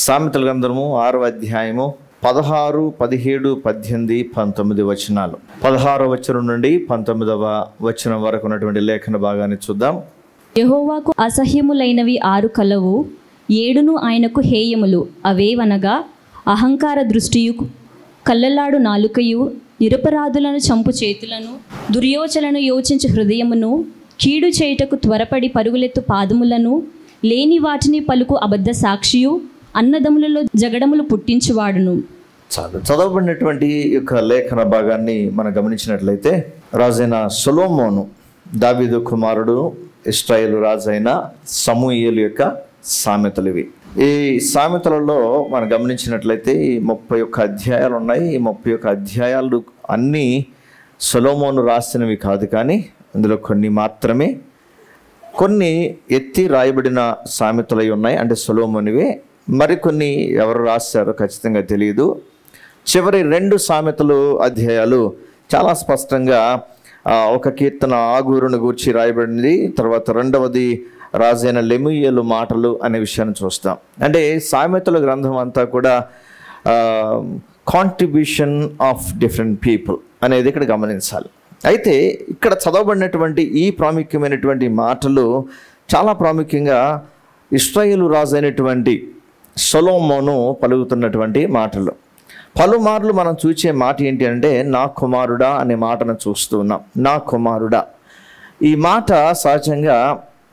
సామెతల గ్రంథము 6వ అధ్యాయము 16, 17, 18, 19 వచనాలు. 16వ వచనం నుండి 19వ వచనం వరకు ఉన్నటువంటి లేఖన భాగాన్ని చూద్దాం. యెహోవాకు అసహ్యములైనవి 6 కలవు, 7 ఆయనకు హేయములు. అవేవనగా అహంకార దృష్టియు, కళ్ళలాడు నాలుకయు, నిరపరాధులను చంపు చేతులను, దుర్యోచనను యోచించు హృదయమును, కీడు చేయుటకు త్వరపడి పరుగులెత్తు పాదములను, లేని వాటిని పలుకు అబద్ధ సాక్షియు, అన్నదమ్ములలో జగడములు పుట్టించువాడును. చదవబడినటువంటి యొక్క లేఖన భాగాన్ని మనం గమనించినట్లయితే, రాజైన సొలొమోను, దావీదు కుమారుడు, ఇశ్రాయేలు రాజైన సమూయేలు యొక్క సామెతలు ఇవి. ఈ సామెతలలో మనం గమనించినట్లయితే ఈ 31 అధ్యాయాలు ఉన్నాయి. ఈ 31 అధ్యాయాలు అన్నీ సొలొమోను రాసినవి కాదు, కానీ అందులో కొన్ని మాత్రమే, కొన్ని ఎత్తి రాయబడిన సామెతలు ఉన్నాయి, అంటే సొలొమోనువే. మరికొన్ని ఎవరు రాశారో ఖచ్చితంగా తెలియదు. చివరి 2 సామెతలు అధ్యాయాలు చాలా స్పష్టంగా ఒక కీర్తన ఆగూరును గూర్చి రాయబడింది. తర్వాత 2వది రాజైన లెమూయేలు మాటలు అనే విషయాన్ని చూస్తాం. అంటే సామెతల గ్రంథం అంతా కూడా కాంట్రిబ్యూషన్ ఆఫ్ డిఫరెంట్ పీపుల్ అనేది ఇక్కడ గమనించాలి. అయితే ఇక్కడ చదవబడినటువంటి ఈ ప్రాముఖ్యమైనటువంటి మాటలు చాలా ప్రాముఖ్యంగా ఇశ్రాయేలు రాజు అయినటువంటి సొలొమోను పలుకుతున్నటువంటి మాటలు. పలుమార్లు మనం చూసే మాట ఏంటి అంటే, నా కుమారుడా అనే మాటను చూస్తూ ఉన్నాం. నా కుమారుడా, ఈ మాట సహజంగా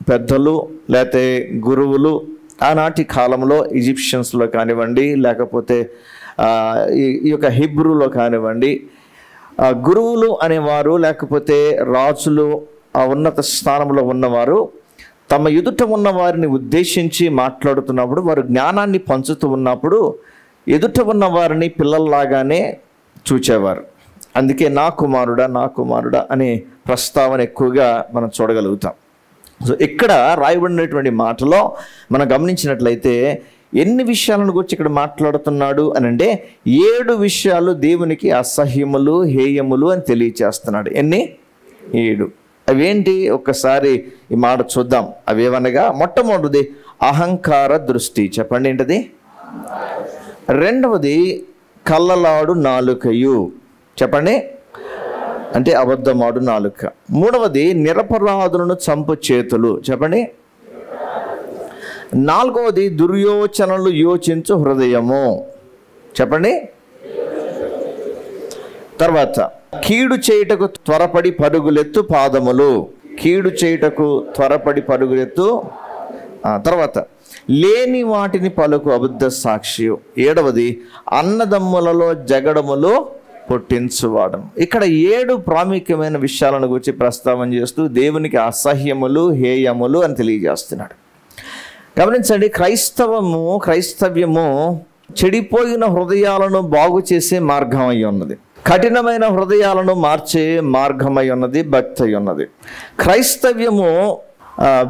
పెద్దలు లేకపోతే గురువులు ఆనాటి కాలంలో ఈజిప్షియన్స్లో కానివ్వండి, లేకపోతే ఈ యొక్క హిబ్రూలో కానివ్వండి, గురువులు అనేవారు లేకపోతే రాజులు, ఉన్నత స్థానంలో ఉన్నవారు తమ ఎదుట ఉన్న వారిని ఉద్దేశించి మాట్లాడుతున్నప్పుడు, వారు జ్ఞానాన్ని పంచుతూ ఉన్నప్పుడు ఎదుట ఉన్న వారిని పిల్లల్లాగానే చూచేవారు. అందుకే నా కుమారుడా, నా కుమారుడా అనే ప్రస్తావన ఎక్కువగా మనం చూడగలుగుతాం. సో ఇక్కడ రాయబడినటువంటి మాటలో మనం గమనించినట్లయితే ఎన్ని విషయాలను గురించి ఇక్కడ మాట్లాడుతున్నాడు అని అంటే, 7 విషయాలు దేవునికి అసహ్యములు, హేయములు అని తెలియచేస్తున్నాడు. ఎన్ని? 7. అవేంటి? ఒక్కసారి ఈ మాట చూద్దాం. అవేవనగా, మొట్టమొదటిది అహంకార దృష్టి. చెప్పండి ఏంటది? 2వది కళ్ళలాడు నాలుకయు. చెప్పండి, అంటే అబద్ధమాడు నాలుక. 3వది నిరపరాధులను చంపు చేతులు. చెప్పండి. 4వది దుర్యోచనలు యోచించు హృదయము. చెప్పండి. తర్వాత కీడు చేయుటకు త్వరపడి పరుగులెత్తు పాదములు. కీడు చేయుటకు త్వరపడి పరుగులెత్తు. తర్వాత లేని వాటిని పలుకు అబద్ధ సాక్షి. 7వది అన్నదమ్ములలో జగడములు పుట్టించువాడు. ఇక్కడ 7 ప్రాముఖ్యమైన విషయాలను గురించి ప్రస్తావన చేస్తూ దేవునికి అసహ్యములు, హేయములు అని తెలియజేస్తున్నాడు. గమనించండి, క్రైస్తవ్యము చెడిపోయిన హృదయాలను బాగు చేసే మార్గం అయి ఉన్నది. కఠినమైన హృదయాలను మార్చే మార్గమై ఉన్నది భక్తి అయి ఉన్నది. క్రైస్తవ్యము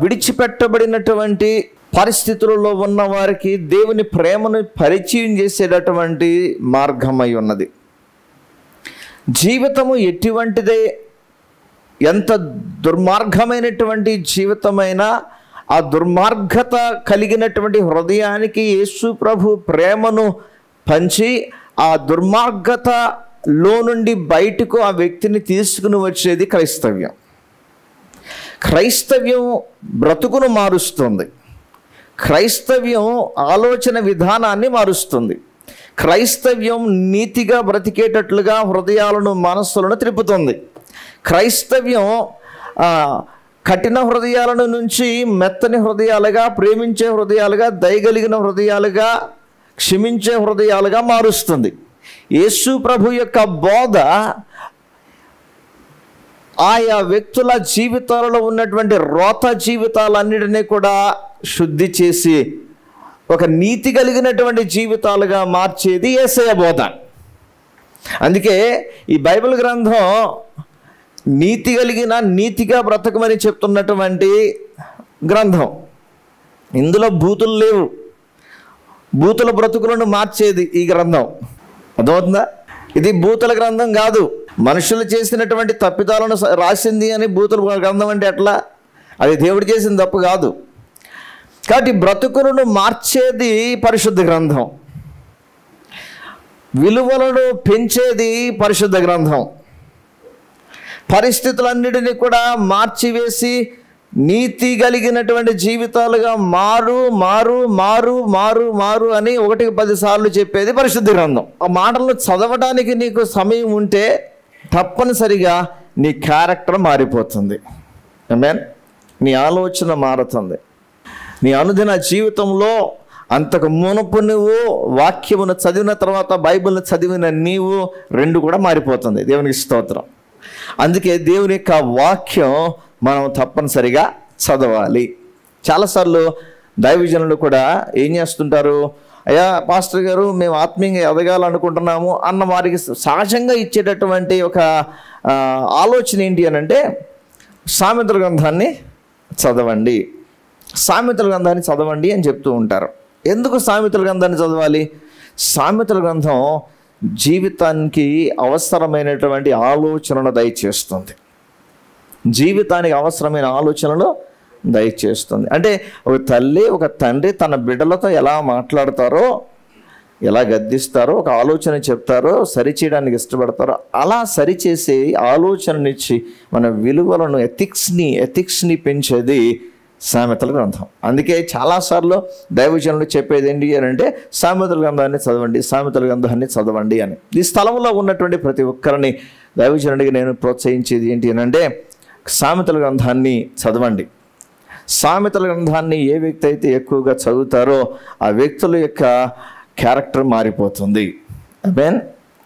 విడిచిపెట్టబడినటువంటి పరిస్థితులలో ఉన్న వారికి దేవుని ప్రేమను పరిచయం చేసేటటువంటి మార్గమై ఉన్నది. జీవితము ఎటువంటిదే, ఎంత దుర్మార్గమైనటువంటి జీవితమైనా ఆ దుర్మార్గత కలిగినటువంటి హృదయానికి యేసు ప్రభు ప్రేమను పంచి ఆ దుర్మార్గతలో నుండి బయటకు ఆ వ్యక్తిని తీసుకుని వచ్చేది క్రైస్తవ్యం. క్రైస్తవ్యం బ్రతుకును మారుస్తుంది. క్రైస్తవ్యం ఆలోచన విధానాన్ని మారుస్తుంది. క్రైస్తవ్యం నీతిగా బ్రతికేటట్లుగా హృదయాలను, మనస్సులను త్రిప్పుతుంది. క్రైస్తవ్యం కఠిన హృదయాలను నుంచి మెత్తని హృదయాలుగా, ప్రేమించే హృదయాలుగా, దయగలిగిన హృదయాలుగా, క్షమించే హృదయాలుగా మారుస్తుంది. యేసు ప్రభు యొక్క బోధ ఆయా వ్యక్తుల జీవితాలలో ఉన్నటువంటి రోత జీవితాలన్నిటినీ కూడా శుద్ధి చేసి ఒక నీతి కలిగినటువంటి జీవితాలుగా మార్చేది యేసయ్య బోధ. అందుకే ఈ బైబిల్ గ్రంథం నీతిగా బ్రతకమని చెప్తున్నటువంటి గ్రంథం. ఇందులో బూతులు లేవు. బూతుల బ్రతుకులను మార్చేది ఈ గ్రంథం. అర్థమవుతుందా? ఇది బూతుల గ్రంథం కాదు. మనుషులు చేసినటువంటి తప్పిదాలను రాసింది అని బూతుల గ్రంథం అంటే ఎట్లా? అది దేవుడు చేసిన తప్పు కాదు. కాబట్టి బ్రతుకులను మార్చేది పరిశుద్ధ గ్రంథం, విలువలను పెంచేది పరిశుద్ధ గ్రంథం, పరిస్థితులన్నిటినీ కూడా మార్చివేసి నీతి కలిగినటువంటి జీవితాలుగా మారు మారు మారు మారు మారు అని 1-10 సార్లు చెప్పేది పరిశుద్ధ గ్రంథం. ఆ మాటలను చదవడానికి నీకు సమయం ఉంటే తప్పనిసరిగా నీ క్యారెక్టర్ మారిపోతుంది. ఆమేన్. నీ ఆలోచన మారుతుంది. నీ అనుదిన జీవితంలో అంతకు మునుపు నువ్వు వాక్యమును చదివిన తర్వాత బైబిల్ని చదివిన నీవు రెండు కూడా మారిపోతుంది. దేవునికి స్తోత్రం. అందుకే దేవుని యొక్క వాక్యం మనం తప్పనిసరిగా చదవాలి. చాలాసార్లు దైవజనులు కూడా ఏం చేస్తుంటారు, అయ్యా పాస్టర్ గారు మేము ఆత్మీయంగా ఎదగాలనుకుంటున్నాము అన్న వారికి సహజంగా ఇచ్చేటటువంటి ఒక ఆలోచన ఏంటి అని అంటే, సామెతల గ్రంథాన్ని చదవండి, సామెతల గ్రంథాన్ని చదవండి అని చెప్తూ ఉంటారు. ఎందుకు సామెతల గ్రంథాన్ని చదవాలి? సామెతల గ్రంథం జీవితానికి అవసరమైనటువంటి ఆలోచనలు దయచేస్తుంది, జీవితానికి అవసరమైన ఆలోచనలు దయచేస్తుంది. అంటే ఒక తల్లి ఒక తండ్రి తన బిడ్డలతో ఎలా మాట్లాడతారో, ఎలా గద్దిస్తారో, ఒక ఆలోచన చెప్తారో, సరిచేయడానికి ఇష్టపడతారో అలా సరిచేసి ఆలోచననిచ్చి మన విలువలను ఎథిక్స్ని పెంచేది సామెతల గ్రంథం. అందుకే చాలాసార్లు దైవజనులు చెప్పేది ఏంటి అని అంటే, సామెతల గ్రంథాన్ని చదవండి, సామెతల గ్రంథాన్ని చదవండి అని. ఈ స్థలంలో ఉన్నటువంటి ప్రతి ఒక్కరిని దైవజనుడికి నేను ప్రోత్సహించేది ఏంటి అని అంటే, సామెతల గ్రంథాన్ని చదవండి. సామెతల గ్రంథాన్ని ఏ వ్యక్తి అయితే ఎక్కువగా చదువుతారో ఆ వ్యక్తుల యొక్క క్యారెక్టర్ మారిపోతుంది. ఆమేన్.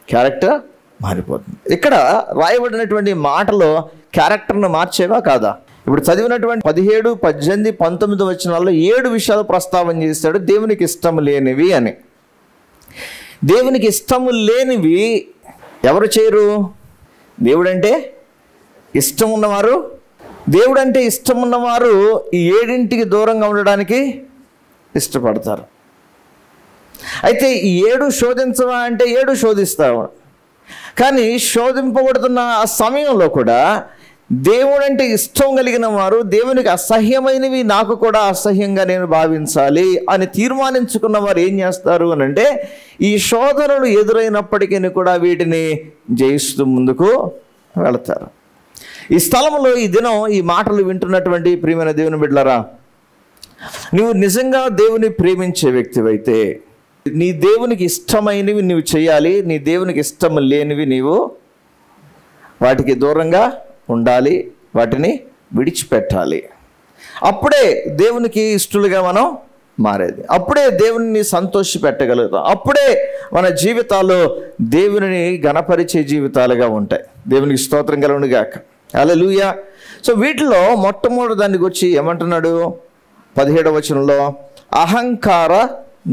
క్యారెక్టర్ మారిపోతుంది. ఇక్కడ రాయబడినటువంటి మాటలో క్యారెక్టర్ను మార్చేవా కాదా? ఇప్పుడు చదివినటువంటి 17, 18, 19 వచనాల్లో 7 విషయాలు ప్రస్తావన చేశాడు. దేవునికి ఇష్టం లేనివి అని. దేవునికి ఇష్టము లేనివి ఎవరు చేయరు? దేవుడంటే ఇష్టం ఉన్నవారు, దేవుడంటే ఇష్టం ఉన్నవారు ఈ 7ంటికి దూరంగా ఉండడానికి ఇష్టపడతారు. అయితే ఈ 7 శోధించవా అంటే 7 శోధిస్తావు. కానీ శోధింపబడుతున్న ఆ సమయంలో కూడా దేవుడంటే ఇష్టం కలిగిన వారు, దేవునికి అసహ్యమైనవి నాకు కూడా అసహ్యంగా నేను భావించాలి అని తీర్మానించుకున్న వారు ఏం చేస్తారు అని అంటే, ఈ శోధనలు ఎదురైనప్పటికీ కూడా వీటిని జయిస్తూ ముందుకు వెళతారు. ఈ స్థలంలో ఈ దినం ఈ మాటలు వింటున్నటువంటి ప్రియమైన దేవుని బిడ్డలారా, నువ్వు నిజంగా దేవుని ప్రేమించే వ్యక్తివైతే నీ దేవునికి ఇష్టమైనవి నువ్వు చేయాలి, నీ దేవునికి ఇష్టం లేనివి నీవు వాటికి దూరంగా ఉండాలి, వాటిని విడిచిపెట్టాలి. అప్పుడే దేవునికి ఇష్టలుగా మనం మారేది, అప్పుడే దేవుని సంతోషి పెట్టగలుగుతాం, అప్పుడే మన జీవితాల్లో దేవుని గణపరిచే జీవితాలుగా ఉంటాయి. దేవునికి స్తోత్రం కలుగును గాక. హల్లెలూయా. సో వీటిలో మొట్టమొదటి దానికి వచ్చి ఏమంటున్నాడు 17వ వచనంలో, అహంకార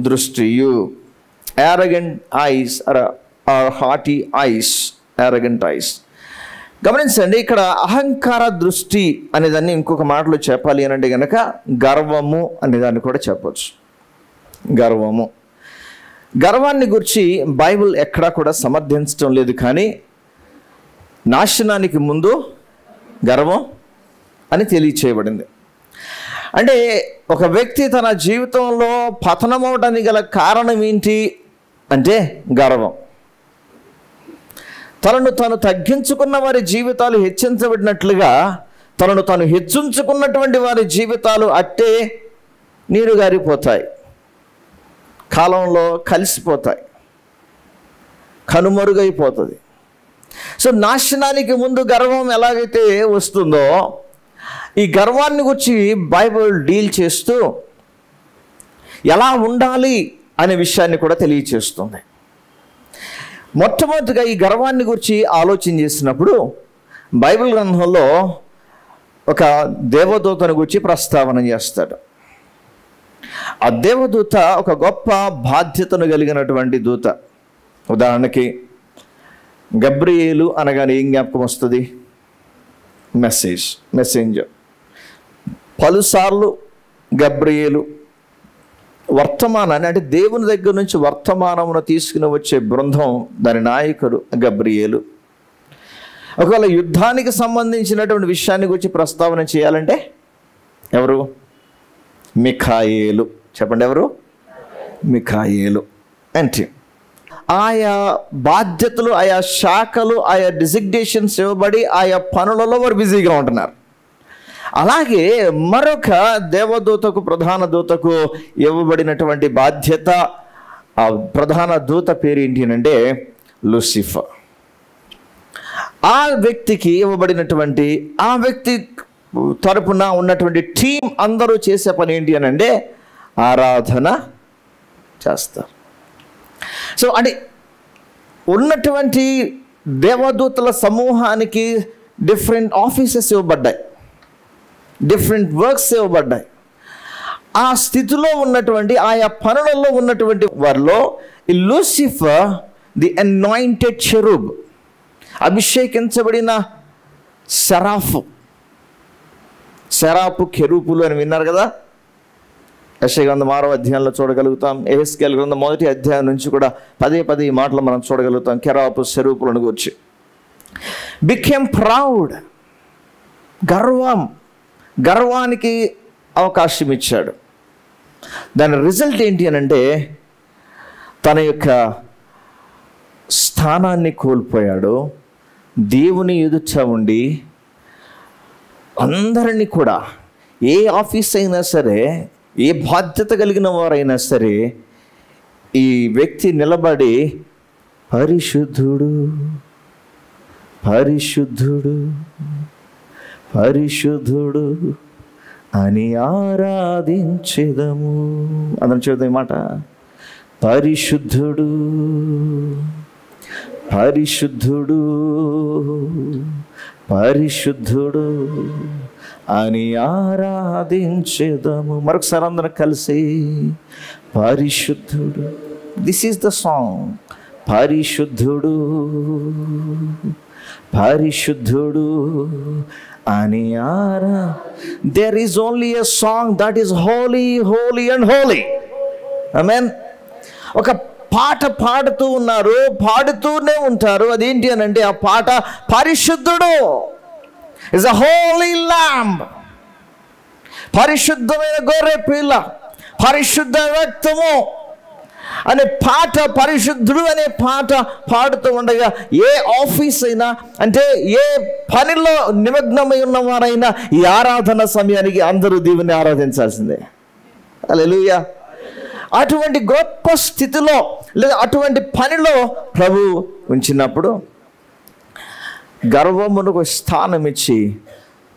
దృష్టియు, arrogant eyes or haughty eyes, arrogant eyes. గమనించండి, ఇక్కడ అహంకార దృష్టి అనేదాన్ని ఇంకొక మాటలో చెప్పాలి అని అంటే కనుక గర్వము అనేదాన్ని కూడా చెప్పవచ్చు. గర్వాన్ని గురించి బైబిల్ ఎక్కడా కూడా సమర్థించడం లేదు, కానీ నాశనానికి ముందు గర్వం అని తెలియచేయబడింది. అంటే ఒక వ్యక్తి తన జీవితంలో పతనమవడానికి గల కారణం ఏంటి అంటే గర్వం. తనను తాను తగ్గించుకున్న వారి జీవితాలు హెచ్చించబడినట్లుగా తనను తాను హెచ్చించుకున్నటువంటి వారి జీవితాలు అట్టే నీరు గారిపోతాయి, కాలంలో కలిసిపోతాయి, కనుమరుగైపోతుంది. సో నాశనానికి ముందు గర్వం ఎలాగైతే వస్తుందో, ఈ గర్వాన్ని గురించి బైబిల్ డీల్ చేస్తూ ఎలా ఉండాలి అనే విషయాన్ని కూడా తెలియచేస్తుంది. మొట్టమొదటిగా ఈ గర్వాన్ని గురించి ఆలోచన చేసినప్పుడు బైబిల్ గ్రంథంలో ఒక దేవదూతను గురించి ప్రస్తావన చేస్తాడు. ఆ దేవదూత ఒక గొప్ప బాధ్యతను కలిగినటువంటి దూత. ఉదాహరణకి గబ్రియేలు అనగానే ఏం జ్ఞాపకం వస్తుంది? మెసెంజర్. పలుసార్లు గబ్రియేలు వర్తమానాన్ని, అంటే దేవుని దగ్గర నుంచి వర్తమానమును తీసుకుని వచ్చే బృందం, దాని నాయకుడు గబ్రియేలు. ఒకవేళ యుద్ధానికి సంబంధించినటువంటి విషయాన్ని గురించి ప్రస్తావన చేయాలంటే ఎవరు? మిఖాయేలు. చెప్పండి, ఎవరు? మిఖాయేలు అంటే ఆయా బాధ్యతలు, ఆయా శాఖలు, ఆయా డిజిగ్నేషన్స్ ఇవ్వబడి ఆయా పనులలో వారు బిజీగా ఉంటున్నారు. అలాగే మరొక దేవదూతకు, ప్రధాన దూతకు ఇవ్వబడినటువంటి బాధ్యత, ఆ ప్రధాన దూత పేరు ఏంటి అంటే లూసిఫర్. ఆ వ్యక్తికి ఇవ్వబడినటువంటి, ఆ వ్యక్తి తరపున ఉన్నటువంటి టీం అందరూ చేసే పని ఏంటి అని అంటే ఆరాధన చేస్తారు. సో అంటే ఉన్నటువంటి దేవదూతల సమూహానికి డిఫరెంట్ ఆఫీసెస్ ఇవ్వబడ్డాయి, డిఫరెంట్ వర్క్స్ ఇవ్వబడ్డాయి. ఆ స్థితిలో ఉన్నటువంటి, ఆయా పనులలో ఉన్నటువంటి వారిలో ఈ లూసిఫర్, ది అనాయింటెడ్ చెరూబ్, అభిషేకించబడిన సెరాపు కెరూపులు అని విన్నారు కదా. యెషయా గ్రంథం 6వ అధ్యాయంలో చూడగలుగుతాం. యెహెజ్కేలు గ్రంథం 1వ అధ్యాయం నుంచి కూడా పదే ఈ మాటలు మనం చూడగలుగుతాం. కెరాపు సెరూపులను గురించి. బికేమ్ ప్రౌడ్, గర్వానికి అవకాశం ఇచ్చాడు. దాని రిజల్ట్ ఏంటి అని అంటే తన యొక్క స్థానాన్ని కోల్పోయాడు. దేవుని ఎదుట ఉండి అందరినీ కూడా, ఏ ఆఫీస్ అయినా సరే, ఏ బాధ్యత కలిగిన వారైనా సరే, ఈ వ్యక్తి నిలబడి పరిశుద్ధుడు పరిశుద్ధుడు పరిశుద్ధుడు అని ఆరాధించెదము. అందరం చూద్దాం ఈ మాట. పరిశుద్ధుడు పరిశుద్ధుడు పరిశుద్ధుడు అని ఆరాధించెదము. మరొకసారి అందరం కలిసి పరిశుద్ధుడు. This is the song. పరిశుద్ధుడు పరిశుద్ధుడు అని there is only a song that is holy, holy and holy. ఆమేన్. ఒక పాట పాడుతూ ఉన్నారు, పాడుతూనే ఉంటారు. అదేంటి అని అంటే ఆ పాట పరిశుద్ధుడు, ఇస్ అ హోలీ ల్యాంబ్, పరిశుద్ధమైన గొర్రె పిల్ల, పరిశుద్ధ రక్తము అనే పాట, పరిశుద్ధుడు అనే పాట పాడుతూ ఉండగా ఏ ఆఫీస్ అయినా, అంటే ఏ పనిలో నిమగ్నమై ఉన్నవారైనా ఈ ఆరాధన సమయానికి అందరూ దేవుని ఆరాధించాల్సిందే. హల్లెలూయా. అటువంటి గొప్ప స్థితిలో లేదా అటువంటి పనిలో ప్రభు ఉంచినప్పుడు గర్వమునకు స్థానం ఇచ్చి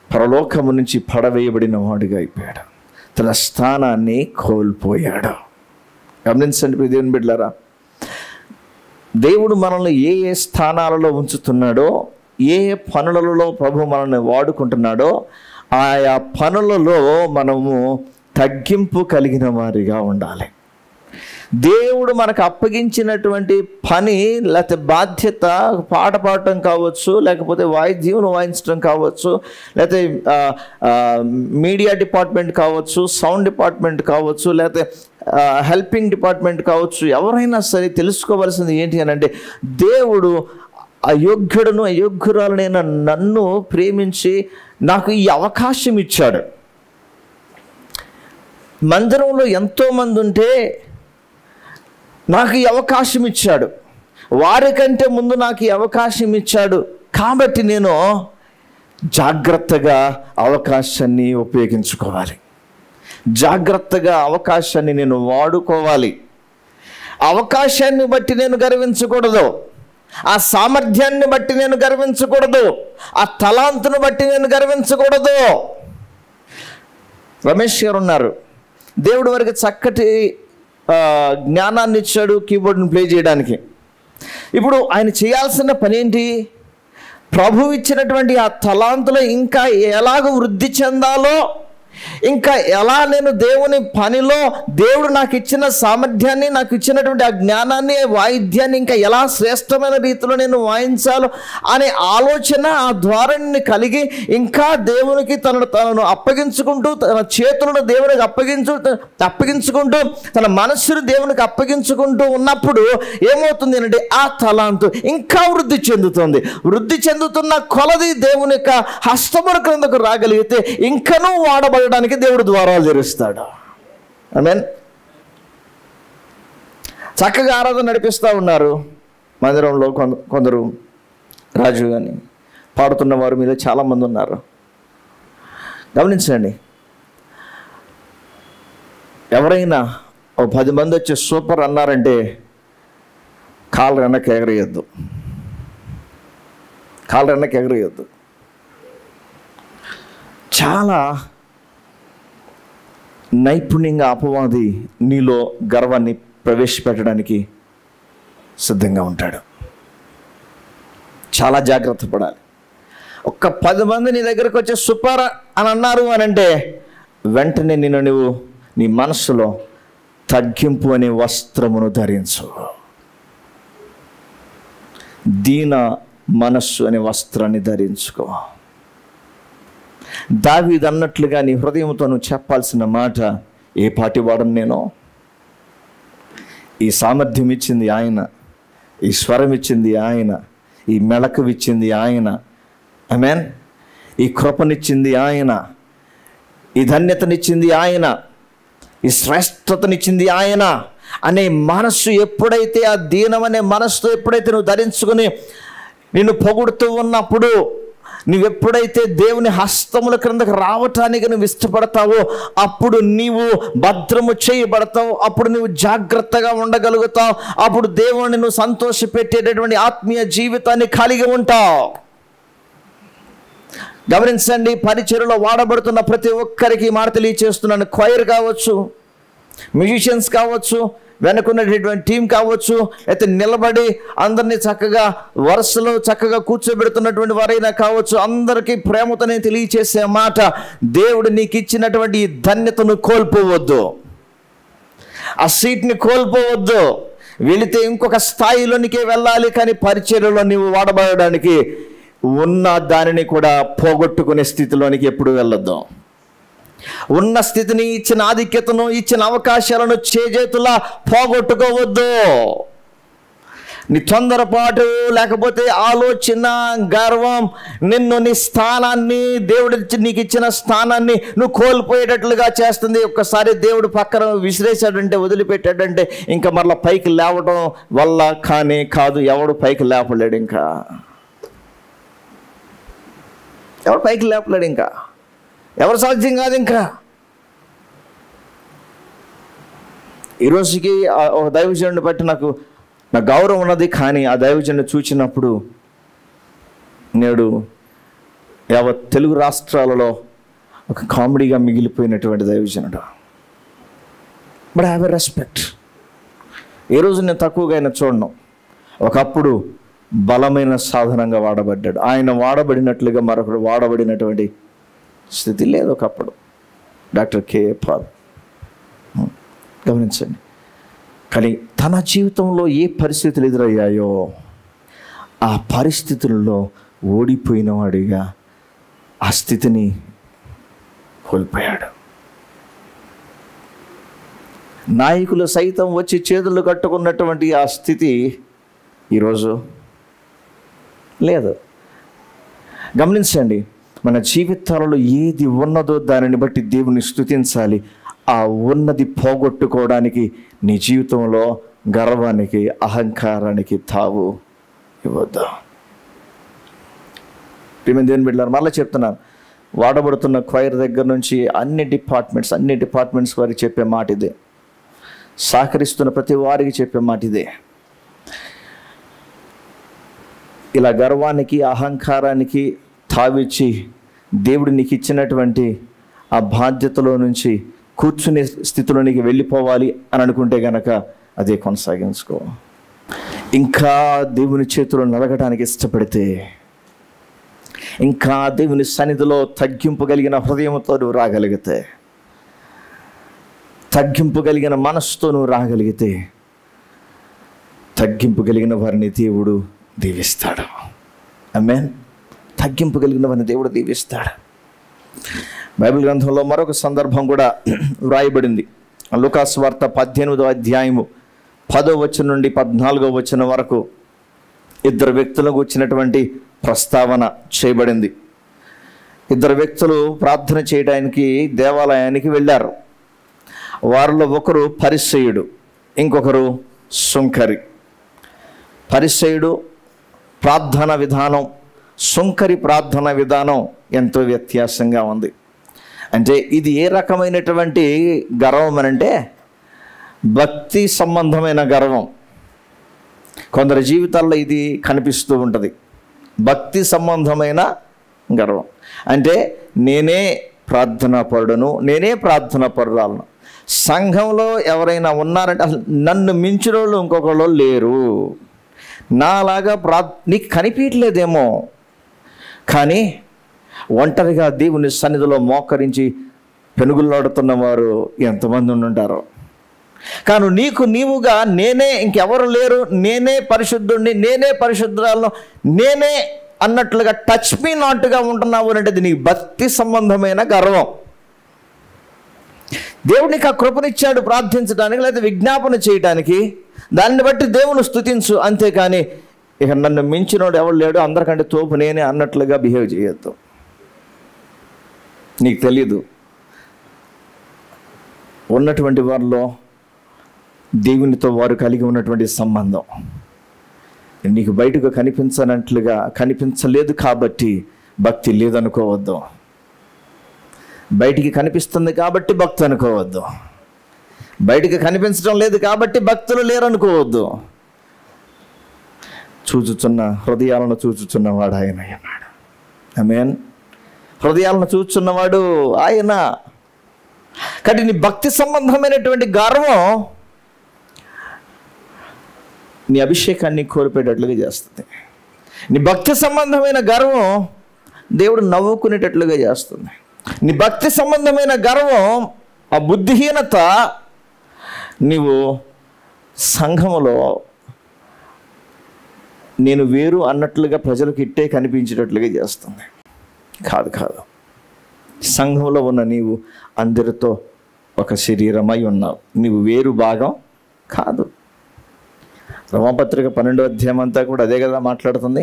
పరలోకము నుంచి పడవేయబడిన వాడుగా అయిపోయాడు. తన స్థానాన్ని కోల్పోయాడు. గమనించండి దేవుని బిడ్డలారా, దేవుడు మనల్ని ఏ ఏ స్థానాలలో ఉంచుతున్నాడో, ఏ ఏ పనులలో ప్రభు మనల్ని వాడుకుంటున్నాడో, ఆయా పనులలో మనము తగ్గింపు కలిగిన వారిగా ఉండాలి. దేవుడు మనకు అప్పగించినటువంటి పని లేకపోతే బాధ్యత, పాట పాడటం కావచ్చు, లేకపోతే వాయిద్యం వాయించడం కావచ్చు, లేకపోతే మీడియా డిపార్ట్మెంట్ కావచ్చు, సౌండ్ డిపార్ట్మెంట్ కావచ్చు, లేకపోతే హెల్పింగ్ డిపార్ట్మెంట్ కావచ్చు, ఎవరైనా సరే తెలుసుకోవాల్సింది ఏంటి అని అంటే దేవుడు అయోగ్యురాలనైన నన్ను ప్రేమించి నాకు ఈ అవకాశం ఇచ్చాడు. మందిరంలో ఎంతోమంది ఉంటే నాకు ఈ అవకాశం ఇచ్చాడు, వారికంటే ముందు నాకు ఈ అవకాశం ఇచ్చాడు. కాబట్టి నేను జాగ్రత్తగా అవకాశాన్ని ఉపయోగించుకోవాలి, జాగ్రత్తగా అవకాశాన్ని నేను వాడుకోవాలి. అవకాశాన్ని బట్టి నేను గర్వించకూడదు, ఆ సామర్థ్యాన్ని బట్టి నేను గర్వించకూడదు, ఆ తలాంతును బట్టి నేను గర్వించకూడదు. రమేష్ గారు ఉన్నారు, దేవుడు వారికి చక్కటి జ్ఞానాన్ని ఇచ్చాడు కీబోర్డ్ని ప్లే చేయడానికి. ఇప్పుడు ఆయన చేయాల్సిన పని ఏంటి? ప్రభు ఇచ్చినటువంటి ఆ తలాంతులో ఇంకా ఎలాగ వృద్ధి చెందాలో, ఇంకా ఎలా నేను దేవుని పనిలో దేవుడు నాకు ఇచ్చిన సామర్థ్యాన్ని, నాకు ఇచ్చినటువంటి ఆ జ్ఞానాన్ని, వాయిద్యాన్ని ఇంకా ఎలా శ్రేష్టమైన రీతిలో నేను వాయించాలో అనే ఆలోచన, ఆ ద్వారాన్ని కలిగి ఇంకా దేవునికి తనను అప్పగించుకుంటూ, తన చేతులను దేవునికి అప్పగించుకుంటూ తన మనస్సును దేవునికి అప్పగించుకుంటూ ఉన్నప్పుడు ఏమవుతుంది అంటే ఆ తలాంతు ఇంకా వృద్ధి చెందుతుంది. వృద్ధి చెందుతున్న కొలది దేవుని యొక్క హస్తముల క్రిందకు రాగలిగితే ఇంకనూ వాడబడడానికి దేవుడు ద్వారాలు తెరుస్తాడు. ఆమేన్. చక్కగా ఆరాధన నడిపిస్తూ ఉన్నారు మందిరంలో. కొందరు రాజు కానీ పాడుతున్న వారి మీద చాలామంది ఉన్నారు. గమనించండి, ఎవరైనా ఓ 10 మంది వచ్చి సూపర్ అన్నారంటే కాళ్ళు వెనక్కి ఎగరేయద్దు, కాళ్ళు వెనక్కి ఎగరేయద్దు. చాలా నైపుణ్యంగా అపవాది నీలో గర్వాన్ని ప్రవేశపెట్టడానికి సిద్ధంగా ఉంటాడు. చాలా జాగ్రత్త పడాలి. ఒక్క 10 మంది నీ దగ్గరకు వచ్చి సూపర్ అని అన్నారు అని అంటే వెంటనే నువ్వు నీ మనస్సులో తగ్గింపు అనే వస్త్రమును ధరించు. దీన మనస్సు అనే వస్త్రాన్ని ధరించుకో. దావీదు అన్నట్లుగా నీ హృదయంతో నువ్వు చెప్పాల్సిన మాట, ఏ పాటి వాడను నేను, ఈ సామర్థ్యం ఇచ్చింది ఆయన, ఈ స్వరం ఇచ్చింది ఆయన, ఈ మెళకు ఇచ్చింది ఆయన, ఆమేన్, ఈ కృపనిచ్చింది ఆయన, ఈ ధన్యతనిచ్చింది ఆయన, ఈ శ్రేష్టతనిచ్చింది ఆయన అనే మనస్సు ఎప్పుడైతే, ఆ దీనమనే మనస్సు ఎప్పుడైతే నువ్వు ధరించుకుని నిన్ను పొగుడుతూ ఉన్నప్పుడు, నువ్వెప్పుడైతే దేవుని హస్తముల క్రిందకు రావటానికి నువ్వు ఇష్టపడతావో అప్పుడు నీవు భద్రము చేయబడతావు, అప్పుడు నువ్వు జాగ్రత్తగా ఉండగలుగుతావు, అప్పుడు దేవుని నువ్వు సంతోషపెట్టేటటువంటి ఆత్మీయ జీవితాన్ని కలిగి ఉంటావు. గమనించండి, పరిచర్యలో వాడబడుతున్న ప్రతి ఒక్కరికి మాట తెలియచేస్తున్నాను. క్వైర్ కావచ్చు, మ్యూజిషియన్స్ కావచ్చు, వెనుకున్నటువంటి టీం కావచ్చు, అయితే నిలబడి అందరినీ చక్కగా వరుసలో చక్కగా కూర్చోబెడుతున్నటువంటి వారైనా కావచ్చు, అందరికీ ప్రేమతో నేను తెలియచేసే మాట, దేవుడు నీకు ఇచ్చినటువంటి ఈ ధన్యతను కోల్పోవద్దు, ఆ సీట్ని కోల్పోవద్దు. వెళితే ఇంకొక స్థాయిలోనికే వెళ్ళాలి, కానీ పరిచర్యలో నీవు వాడబడడానికి ఉన్న దానిని కూడా పోగొట్టుకునే స్థితిలోనికి ఎప్పుడు వెళ్ళొద్దు. ఉన్న స్థితిని, ఇచ్చిన ఆధిక్యతను, ఇచ్చిన అవకాశాలను చేజేతులా పోగొట్టుకోవద్దు. నీ తొందరపాటు లేకపోతే ఆలోచన, గర్వం నిన్ను నీ స్థానాన్ని, దేవుడు నీకు ఇచ్చిన స్థానాన్ని నువ్వు కోల్పోయేటట్లుగా చేస్తుంది. ఒక్కసారి దేవుడు పక్కన విసిరేశాడంటే, వదిలిపెట్టాడంటే ఇంకా మరలా పైకి లేవడం వల్ల కానీ కాదు. ఎవడు పైకి లేపలేడు, ఇంకా ఎవడు పైకి లేపలేడు, ఇంకా ఎవరు సాధ్యం కాదు. ఇంకా ఈరోజుకి ఒక దైవజనుడిని బట్టి నాకు గౌరవం ఉన్నది, కానీ ఆ దైవజనుడిని చూచినప్పుడు నేడు యావత్ తెలుగు రాష్ట్రాలలో ఒక కామెడీగా మిగిలిపోయినటువంటి దైవజనుడు. But I have a respect. ఏ రోజు నేను తక్కువగా ఆయన చూడను. ఒకప్పుడు బలమైన సాధనంగా వాడబడ్డాడు. ఆయన వాడబడినట్లుగా మరొకరు వాడబడినటువంటి స్థితి లేదు ఒకప్పుడు. Doctor K.A.. పాల్, గమనించండి. కానీ తన జీవితంలో ఏ పరిస్థితులు ఎదురయ్యాయో ఆ పరిస్థితుల్లో ఓడిపోయిన వాడిగా ఆ స్థితిని కోల్పోయాడు. నాయకులు సైతం వచ్చి చేతులు కట్టుకున్నటువంటి ఆ స్థితి ఈరోజు లేదు. గమనించండి, మన జీవితాలలో ఏది ఉన్నదో దానిని బట్టి దేవుని స్తుతించాలి. ఆ ఉన్నది పోగొట్టుకోవడానికి నీ జీవితంలో గర్వానికి, అహంకారానికి తావు ఇవ్వద్దు. దేవుని బిడ్డలారా, మళ్ళీ చెప్తున్నాను, వాడబడుతున్న క్వైర్ దగ్గర నుంచి అన్ని డిపార్ట్మెంట్స్ వారికి చెప్పే మాట ఇదే. సహకరిస్తున్న ప్రతి వారికి చెప్పే మాట ఇదే. ఇలా గర్వానికి, అహంకారానికి తావిచ్చి దేవుడు నీకు ఇచ్చినటువంటి ఆ బాధ్యతలో నుంచి కూర్చునే స్థితిలోనికి వెళ్ళిపోవాలి అని అనుకుంటే గనక అదే కొనసాగించుకో. ఇంకా దేవుని చేతిలో నలగడానికి ఇష్టపడితే, ఇంకా దేవుని సన్నిధిలో తగ్గింపు కలిగిన హృదయంతో నువ్వు రాగలిగితే, తగ్గింపు కలిగిన మనస్సుతో నువ్వు రాగలిగితే, తగ్గింపు కలిగిన వారిని దేవుడు దీవిస్తాడు. ఆమేన్. తగ్గింపు కలిగిన వారిని దేవుడు దీవిస్తాడు. బైబిల్ గ్రంథంలో మరొక సందర్భం కూడా వ్రాయబడింది. లూకాసు వార్త 18వ అధ్యాయము 10వ వచనం నుండి 14వ వచనం వరకు ఇద్దరు వ్యక్తులకు వచ్చినటువంటి ప్రస్తావన చేయబడింది. ఇద్దరు వ్యక్తులు ప్రార్థన చేయడానికి దేవాలయానికి వెళ్ళారు. వారిలో ఒకరు పరిసయ్యుడు, ఇంకొకరు సుంకరి. పరిసయ్యుడు ప్రార్థన విధానం, సుంకరి ప్రార్థన విధానం ఎంతో వ్యత్యాసంగా ఉంది. అంటే ఇది ఏ రకమైనటువంటి గర్వం అనంటే భక్తి సంబంధమైన గర్వం. కొందరి జీవితాల్లో ఇది కనిపిస్తూ ఉంటుంది, భక్తి సంబంధమైన గర్వం. అంటే నేనే ప్రార్థనా పరుడును, నేనే ప్రార్థనా పరురాలను, సంఘంలో ఎవరైనా ఉన్నారంటే అసలు నన్ను మించిన వాళ్ళు ఇంకొకళ్ళు లేరు, నాలాగా నీకు కనిపించలేదేమో, కానీ ఒంటరిగా దేవుని సన్నిధిలో మోకరించి పెనుగులాడుతున్న వారు ఎంతమంది ఉండుంటారో. కానీ నీవుగా నేనే, ఇంకెవరు లేరు, నేనే పరిశుద్ధుడిని, నేనే పరిశుద్ధురాలను, నేనే అన్నట్లుగా టచ్ మీ నాట్గా ఉంటున్నావు అంటే అది నీ భక్తి సంబంధమైన గర్వం. దేవునికి ఆ కృపనిచ్చాడు ప్రార్థించడానికి, లేదా విజ్ఞాపన చేయడానికి, దాన్ని బట్టి దేవుని స్తుతించు. అంతేకాని ఇక నన్ను మించినోడు ఎవరు లేడు, అందరికంటే తోపు నేనే అన్నట్లుగా బిహేవ్ చేయొద్దు. నీకు తెలీదు ఉన్నటువంటి వారిలో దేవునితో వారు కలిగి ఉన్నటువంటి సంబంధం నీకు బయటకు కనిపించలేదు కాబట్టి భక్తి లేదనుకోవద్దు. బయటికి కనిపిస్తుంది కాబట్టి భక్తి అనుకోవద్దు. బయటికి కనిపించడం లేదు కాబట్టి భక్తులు లేరనుకోవద్దు. చూచుచున్న హృదయాలను చూచుచున్నవాడు ఆయన అన్నాడు. ఆమేన్. హృదయాలను చూచుచున్నవాడు ఆయన. కాబట్టి నీ భక్తి సంబంధమైనటువంటి గర్వం నీ అభిషేకాన్ని కోల్పోయేటట్లుగా చేస్తుంది. నీ భక్తి సంబంధమైన గర్వం దేవుడు నవ్వుకునేటట్లుగా చేస్తుంది. నీ భక్తి సంబంధమైన గర్వం, ఆ బుద్ధిహీనత నీవు సంఘములో నేను వేరు అన్నట్లుగా ప్రజలకు ఇట్టే కనిపించేటట్లుగా చేస్తుంది. కాదు, సంఘంలో ఉన్న నీవు అందరితో ఒక శరీరమై ఉన్నావు, నీవు వేరు భాగం కాదు. రోమపత్రిక 12వ అధ్యాయం అంతా కూడా అదే కదా మాట్లాడుతుంది.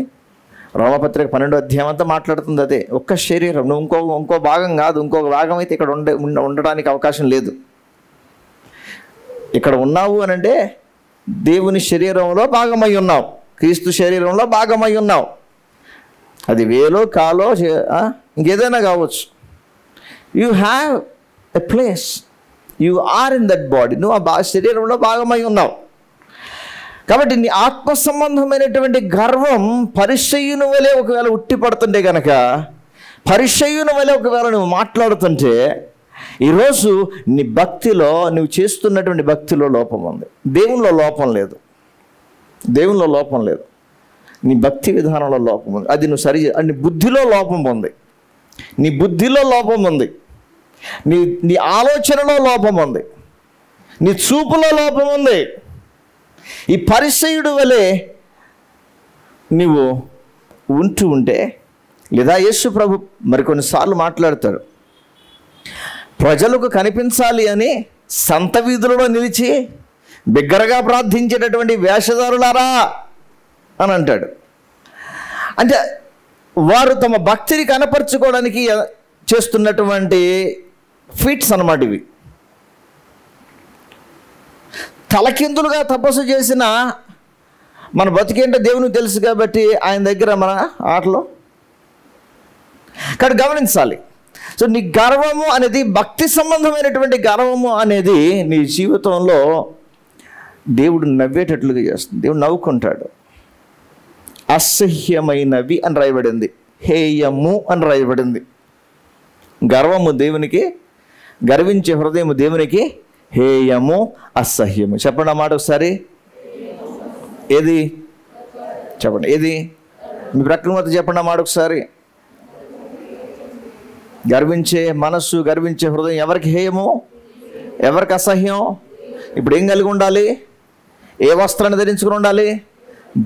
రోమపత్రిక 12వ అధ్యాయం అంతా మాట్లాడుతుంది అదే. ఒక్క శరీరం, నువ్వు ఇంకో భాగం కాదు. ఇంకొక భాగం అయితే ఇక్కడ ఉండడానికి అవకాశం లేదు. ఇక్కడ ఉన్నావు అని అంటే దేవుని శరీరంలో భాగమై ఉన్నావు, క్రీస్తు శరీరంలో భాగమై ఉన్నావు. అది వేలో కాలో ఇంకేదైనా కావచ్చు. You have a place, you are in that body. నువ్వు ఆ శరీరంలో భాగమై ఉన్నావు. కాబట్టి నీ ఆత్మ సంబంధమైనటువంటి గర్వం పరిసయ్యుని వలె ఒకవేళ ఉట్టి పడుతుంటే కనుక, పరిసయ్యుని వలె ఒకవేళ నువ్వు మాట్లాడుతుంటే, ఈరోజు నీ భక్తిలో, నువ్వు చేస్తున్నటువంటి భక్తిలో లోపం ఉంది. దేవునిలో లోపం లేదు, దేవునిలో లోపం లేదు. నీ భక్తి విధానంలో లోపం ఉంది. అది నువ్వు నీ బుద్ధిలో లోపం ఉంది, నీ బుద్ధిలో లోపం ఉంది, నీ ఆలోచనలో లోపం ఉంది, నీ చూపులో లోపం ఉంది. ఈ పరిసయ్యుడు వలె నీవు ఉంటే, లేదా యేసు ప్రభు మరికొన్నిసార్లు మాట్లాడతాడు, ప్రజలకు కనిపించాలి అని సంత వీధులలో నిలిచి బిగ్గరగా ప్రార్థించేటటువంటి వేషధారులారా అని అంటాడు. అంటే వారు తమ భక్తిని కనపరుచుకోవడానికి చేస్తున్నటువంటి ఫీట్స్ అన్నమాట ఇవి. తలకిందులుగా తపస్సు చేసిన మన బతికేంటో దేవునికి తెలుసు కాబట్టి ఆయన దగ్గర మన ఆటలో. కానీ గమనించాలి, సో నీ గర్వము అనేది, భక్తి సంబంధమైనటువంటి గర్వము అనేది నీ జీవితంలో దేవుడు నవ్వేటట్లుగా చేస్తుంది. దేవుడు నవ్వుకుంటాడు. అసహ్యమైనవి అని రాయబడింది, హేయము అని రాయబడింది. గర్వము దేవునికి, గర్వించే హృదయము దేవునికి హేయము, అసహ్యము. చెప్పండి ఆ మాట ఒకసారి. ఏది చెప్పండి, ఏది మీ ప్రక్కన మొత్తం చెప్పండి ఆ మాట ఒకసారి. గర్వించే మనస్సు, గర్వించే హృదయం ఎవరికి హేయము, ఎవరికి అసహ్యం? ఇప్పుడు ఏం కలిగి ఉండాలి? ఏ వస్త్రాన్ని ధరించుకుని ఉండాలి?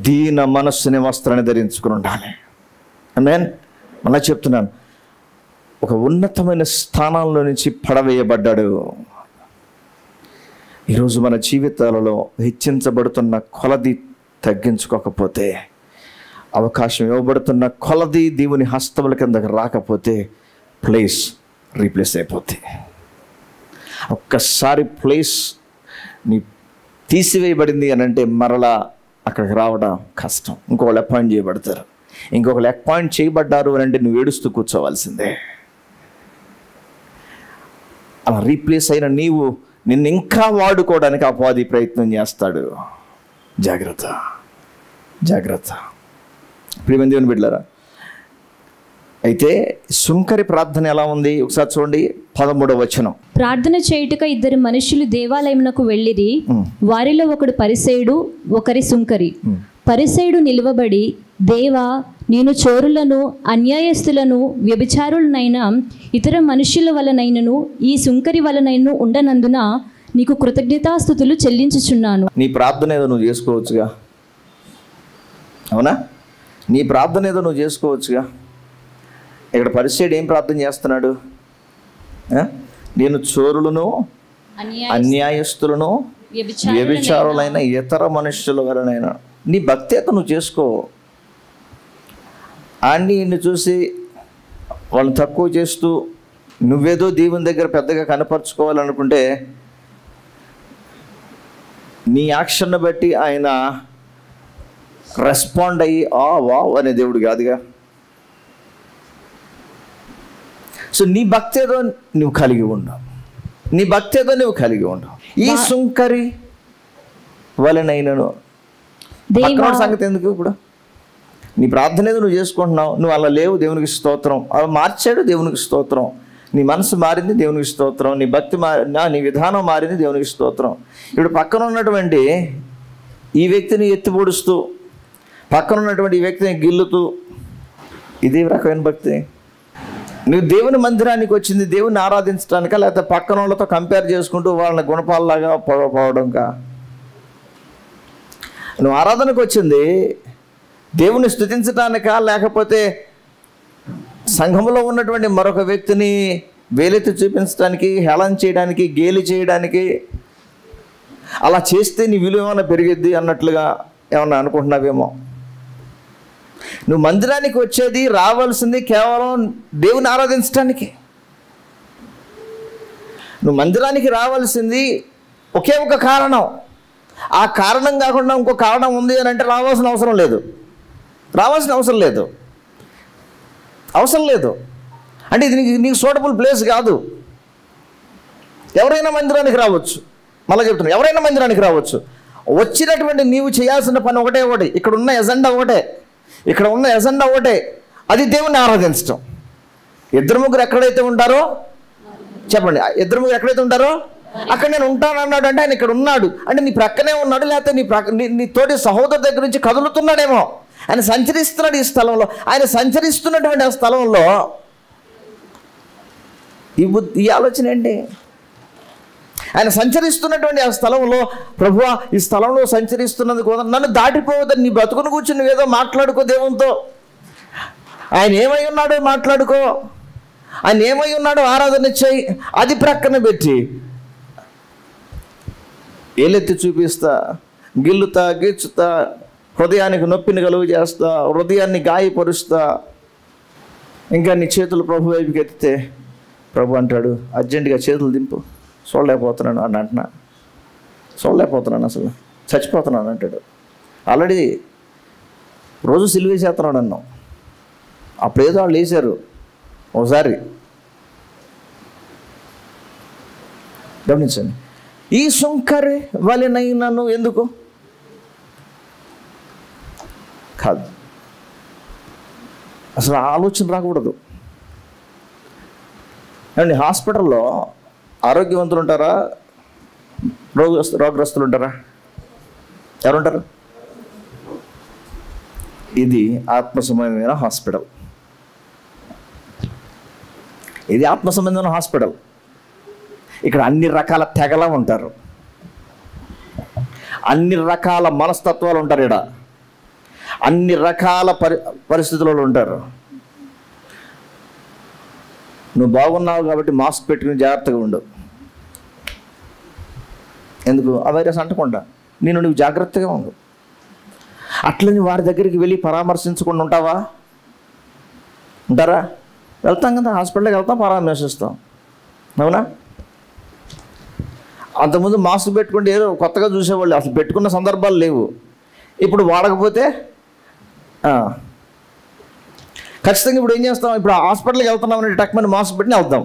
దీన మనస్సుని వస్త్రాన్ని ధరించుకుని ఉండాలి. ఆమేన్. మళ్ళీ చెప్తున్నాను, ఒక ఉన్నతమైన స్థానంలో నుంచి పడవేయబడ్డాడు. ఈరోజు మన జీవితాలలో హెచ్చించబడుతున్న కొలది తగ్గించుకోకపోతే, అవకాశం ఇవ్వబడుతున్న కొలది దేవుని హస్తముల కిందకు రాకపోతే ప్లేస్ రీప్లేస్ అయిపోతుంది. ఒక్కసారి ప్లేస్ నీ తీసివేయబడింది అని అంటే మరలా అక్కడికి రావడం కష్టం. ఇంకొకళ్ళు అపాయింట్ చేయబడతారు. ఇంకొకళ్ళు అపాయింట్ చేయబడ్డారు అని అంటే నువ్వు ఏడుస్తూ కూర్చోవలసిందే. అలా రీప్లేస్ అయిన నీవు నిన్ను ఇంకా వాడుకోవడానికి అపవాది ప్రయత్నం చేస్తాడు. జాగ్రత్త, జాగ్రత్త. ప్రియమైన దేవుని బిడ్డలారా, అయితే సుంకరి ప్రార్థన ఎలా ఉంది ఒకసారి చూడండి. 13వ వచనం. ప్రార్థన చేయుటక 2 మనుషులు దేవాలయమునకు వెళ్ళిరి. వారిలో ఒకడు పరిసయుడు, ఒకరి సుంకరి. పరిసయుడు నిలువబడి, దేవా, నేను చోరులను, అన్యాయస్తులను, వ్యభిచారులనైనా ఇతర మనుష్యుల వలనైనను ఈ సుంకరి వలనైనను ఉండనందున నీకు కృతజ్ఞతాస్తుతులు చెల్లించుచున్నాను. నీ ప్రార్థన ఏదో నువ్వు చేసుకోవచ్చుగా, అవునా? నీ ప్రార్థన ఏదో నువ్వు చేసుకోవచ్చుగా. ఇక్కడ పరిసయుడు ఏం ప్రార్థన చేస్తున్నాడు? నేను చోరులను, అన్యాయస్తులను, వ్యభిచారులైన ఇతర మనుష్యుల వలనైనా. నీ భక్తి అయితే నువ్వు చేసుకో. నిన్ను చూసి వాళ్ళని తక్కువ చేస్తూ నువ్వేదో దేవుని దగ్గర పెద్దగా కనపరుచుకోవాలనుకుంటే నీ యాక్షన్ను బట్టి ఆయన రెస్పాండ్ అయ్యి వావ్ అనే దేవుడు కాదుగా. సో నీ భక్తి ఏదో నువ్వు కలిగి ఉండవు, నీ భక్తి ఏదో నువ్వు కలిగి ఉండవు. ఈ సుంకరి వలనైనను సంగతి ఎందుకు? ఇప్పుడు నీ ప్రార్థన ఏదో నువ్వు చేసుకుంటున్నావు, నువ్వు అలా లేవు, దేవునికి స్తోత్రం. అలా మార్చాడు, దేవునికి స్తోత్రం. నీ మనసు మారింది, దేవునికి స్తోత్రం. నీ భక్తి నీ విధానం మారింది, దేవునికి స్తోత్రం. ఇప్పుడు పక్కన ఉన్నటువంటి ఈ వ్యక్తిని ఎత్తి పొడుస్తూ, పక్కన ఉన్నటువంటి ఈ వ్యక్తిని గిల్లుతూ, ఇదే రకమైన భక్తి. నువ్వు దేవుని మందిరానికి వచ్చింది దేవుని ఆరాధించడానికా, లేకపోతే పక్కన వాళ్ళతో కంపేర్ చేసుకుంటూ వాళ్ళని గుణపాలలాగా పోవడంకా? నువ్వు ఆరాధనకు వచ్చింది దేవుని స్తుతించడానికా, లేకపోతే సంఘంలో ఉన్నటువంటి మరొక వ్యక్తిని వేలెత్తి చూపించడానికి, హేళన చేయడానికి, గేలి చేయడానికి? అలా చేస్తే నీ విలువ ఏమైనా పెరిగిద్ది అన్నట్లుగా ఏమన్నా అనుకుంటున్నావేమో. నువ్వు మందిరానికి వచ్చేది, రావాల్సింది కేవలం దేవుని ఆరాధించడానికి. నువ్వు మందిరానికి రావాల్సింది ఒకే ఒక కారణం. ఆ కారణం కాకుండా ఇంకో కారణం ఉంది అని అంటే రావాల్సిన అవసరం లేదు. అవసరం లేదు అంటే ఇది నీకు సూటబుల్ ప్లేస్ కాదు. ఎవరైనా మందిరానికి రావచ్చు. మళ్ళీ చెప్తున్నా, ఎవరైనా మందిరానికి రావచ్చు. వచ్చినటువంటి నీవు చేయాల్సిన పని ఒకటే. ఇక్కడ ఉన్న ఎజెండా ఒకటే, అది దేవుణ్ణి ఆరాధించడం. 2-3 ఎక్కడైతే ఉంటారో చెప్పండి, 2-3 ఎక్కడైతే ఉంటారో అక్కడ నేను ఉంటాను అన్నాడు అంటే ఆయన ఇక్కడ ఉన్నాడు అంటే నీ ప్రక్కనే ఉన్నాడు, లేకపోతే నీ తోటి సహోదరు దగ్గర నుంచి కదులుతున్నాడేమో. ఆయన సంచరిస్తున్నాడు ఈ స్థలంలో. ఆయన సంచరిస్తున్నటువంటి ఆ స్థలంలో ఈ ఆలోచన ఏంటి? ఆయన సంచరిస్తున్నటువంటి ఆ స్థలంలో, ప్రభువా ఈ స్థలంలో సంచరిస్తున్నందుకు నన్ను దాటిపోవద్దని నీ బతుకును కూర్చుని నువ్వేదో మాట్లాడుకో దేవునితో. ఆయన ఏమై ఉన్నాడో మాట్లాడుకో, ఆయన ఏమై ఉన్నాడో ఆరాధన చేయి. అది ప్రక్కన పెట్టి ఏలెత్తి చూపిస్తా, గిల్లుతా, గీచుతా, హృదయానికి నొప్పిని కలుగు చేస్తా, హృదయాన్ని గాయపరుస్తా, ఇంకా నీ చేతులు ప్రభు వైపుకి ఎత్తితే ప్రభు అంటాడు, అర్జెంటుగా చేతులు దింపు, చూడలేకపోతున్నాను అని అంటున్నా. చూడలేకపోతున్నాను, అసలు చచ్చిపోతున్నాను అంటాడు. ఆల్రెడీ రోజు సిలువేసేస్తున్నాడు అన్నాం. అప్పుడేదో వాళ్ళు వేశారు ఒకసారి. గమనించండి, ఈ సుంకరి వలెనైనను ఎందుకు కాదు, అసలు ఆలోచన రాకూడదు. అండి, హాస్పిటల్లో ఆరోగ్యవంతులు ఉంటారా, రోగగ్రస్తులు ఉంటారా? ఎవరుంటారు? ఇది ఆత్మ సంబంధమైన హాస్పిటల్. ఇది ఆత్మ సంబంధమైన హాస్పిటల్. ఇక్కడ అన్ని రకాల తెగల ఉంటారు, అన్ని రకాల మనస్తత్వాలు ఉంటారు, ఇక్కడ అన్ని రకాల పరిస్థితులలో ఉంటారు. నువ్వు బాగున్నావు కాబట్టి మాస్క్ పెట్టుకుని జాగ్రత్తగా ఉండు. ఎందుకు? ఆ వైరస్ అంటకుండా నువ్వు జాగ్రత్తగా ఉండు. అట్లని వారి దగ్గరికి వెళ్ళి పరామర్శించకుండా ఉంటారా? వెళ్తాం కదా, హాస్పిటల్కి వెళ్తాం, పరామర్శిస్తాం, అవునా? అంతకుముందు మాస్క్ పెట్టుకుంటే ఏదో కొత్తగా చూసేవాళ్ళు, అసలు పెట్టుకున్న సందర్భాలు లేవు. ఇప్పుడు వాడకపోతే ఖచ్చితంగా ఇప్పుడు ఏం చేస్తాం, ఇప్పుడు హాస్పిటల్కి వెళ్తున్నాం అంటే టక్మని మాస్క్ పెట్టి వెళ్తాం.